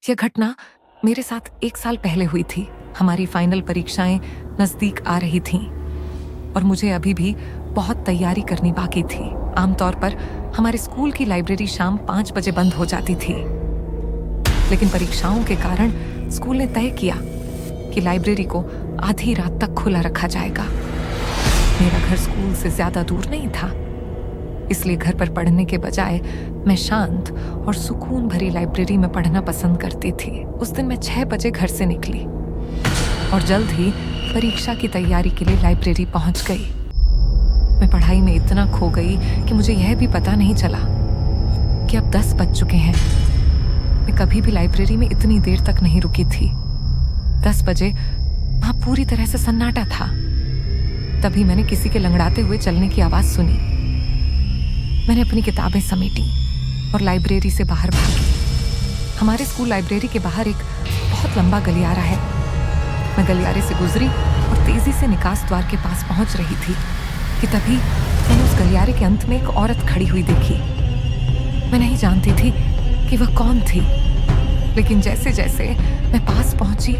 यह घटना मेरे साथ 1 साल पहले हुई थी। हमारी फाइनल परीक्षाएं नजदीक आ रही थीं और मुझे अभी भी बहुत तैयारी करनी बाकी थी। आमतौर पर हमारे स्कूल की लाइब्रेरी शाम 5 बजे बंद हो जाती थी, लेकिन परीक्षाओं के कारण स्कूल ने तय किया कि लाइब्रेरी को आधी रात तक खुला रखा जाएगा। मेरा घर स्कूल से ज्यादा दूर नहीं था, इसलिए घर पर पढ़ने के बजाय मैं शांत और सुकून भरी लाइब्रेरी में पढ़ना पसंद करती थी। उस दिन मैं 6 बजे घर से निकली और जल्द ही परीक्षा की तैयारी के लिए लाइब्रेरी पहुंच गई। मैं पढ़ाई में इतना खो गई कि मुझे यह भी पता नहीं चला कि अब 10 बज चुके हैं। मैं कभी भी लाइब्रेरी में इतनी देर तक नहीं रुकी थी। 10 बजे वहां पूरी तरह से सन्नाटा था। तभी मैंने किसी के लंगड़ाते हुए चलने की आवाज सुनी। मैंने अपनी किताबें समेटी और लाइब्रेरी से बाहर भागी। हमारे स्कूल लाइब्रेरी के बाहर एक बहुत लंबा गलियारा है। मैं गलियारे से गुजरी और तेजी से निकास द्वार के पास पहुंच रही थी कि तभी मैंने उस गलियारे के अंत में एक औरत खड़ी हुई देखी। मैं नहीं जानती थी कि वह कौन थी, लेकिन जैसे जैसे मैं पास पहुंची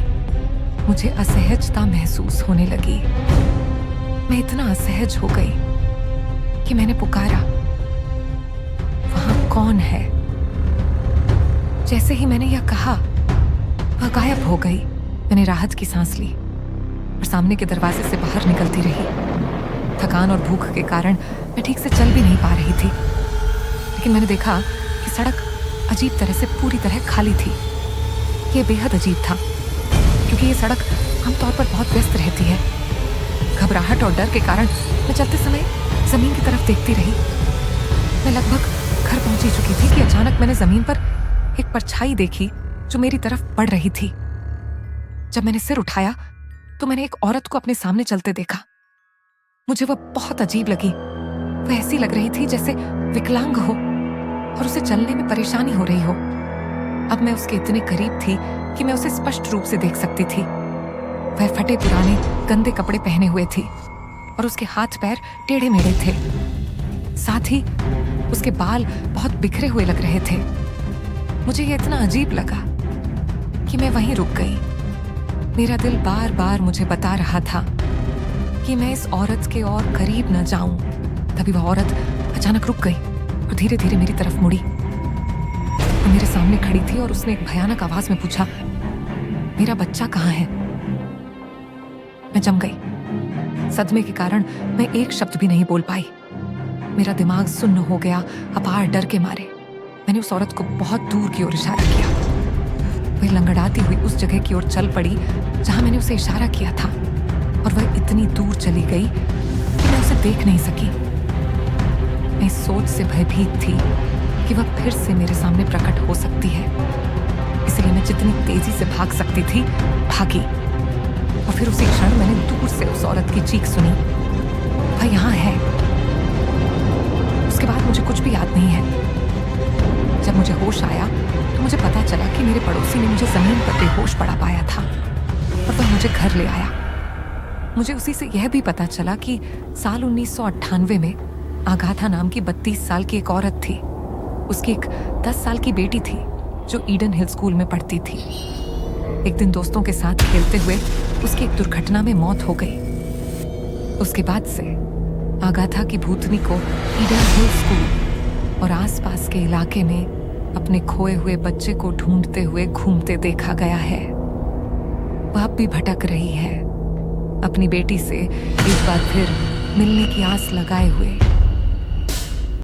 मुझे असहजता महसूस होने लगी। मैं इतना असहज हो गई कि मैंने पुकारा, वहां कौन है? जैसे ही मैंने यह कहा वह गायब हो गई। मैंने राहत की सांस ली और सामने के दरवाजे से बाहर निकलती रही। थकान और भूख के कारण मैं ठीक से चल भी नहीं पा रही थी, लेकिन मैंने देखा कि सड़क अजीब तरह से पूरी तरह खाली थी। यह बेहद अजीब था क्योंकि यह सड़क आमतौर पर बहुत व्यस्त रहती है। घबराहट और डर के कारण मैं चलते समय जमीन की तरफ देखती रही। मैं लगभग घर पहुंची चुकी थी कि अचानक मैंने जमीन पर एक परछाई देखी जो मेरी तरफ बढ़ रही थी। जब मैंने सिर उठाया तो मैंने एक औरत को अपने सामने चलते देखा। मुझे वह बहुत अजीब लगी। वह ऐसी लग रही थी जैसे विकलांग हो और उसे चलने में परेशानी हो रही हो। अब मैं उसके इतने करीब थी कि मैं उसे स्पष्ट रूप से देख सकती थी। वह फटे पुराने गंदे कपड़े पहने हुए थी और उसके हाथ पैर टेढ़े मेढ़े थे। साथ ही उसके बाल बहुत बिखरे हुए लग रहे थे। मुझे यह इतना अजीब लगा कि मैं वहीं रुक गई। मेरा दिल बार बार मुझे बता रहा था कि मैं इस औरत के और करीब न जाऊं। तभी वह औरत अचानक रुक गई और धीरे धीरे मेरी तरफ मुड़ी। वो मेरे सामने खड़ी थी और उसने एक भयानक आवाज में पूछा, मेरा बच्चा कहाँ है? मैं जम गई। सदमे के कारण मैं एक शब्द भी नहीं बोल पाई। मेरा दिमाग सुन्न हो गया अपार डर के मारे। मैंने उस औरत को बहुत दूर की ओर इशारा किया। वह लंगड़ाती हुई उस जगह की ओर चल पड़ी जहां मैंने उसे इशारा किया था और वह इतनी दूर चली गई कि मैं उसे देख नहीं सकी। मैं इस सोच से भयभीत थी कि वह फिर से मेरे सामने प्रकट हो सकती है, इसलिए मैं जितनी तेजी से भाग सकती थी भागी। और फिर उसी क्षण मैंने दूर से उस औरत की चीख सुनी, वह यहाँ है। उसके बाद मुझे कुछ भी याद नहीं है। जब मुझे होश आया तो मुझे पता चला कि मेरे पड़ोसी ने मुझे जमीन पर बेहोश पड़ा पाया था और वह मुझे घर ले आया। मुझे उसी से यह भी पता चला कि साल 1998 में आगाथा नाम की 32 साल की एक औरत थी। उसकी एक 10 साल की बेटी थी जो ईडन हिल स्कूल में पढ़ती थी। एक दिन दोस्तों के साथ खेलते हुए उसकी एक दुर्घटना में मौत हो गई। उसके बाद से आगाथा की भूतनी को ईडन हिल स्कूल और आसपास के इलाके में अपने खोए हुए बच्चे को ढूंढते हुए घूमते देखा गया है। वह अब भी भटक रही है, अपनी बेटी से एक बार फिर मिलने की आस लगाए हुए।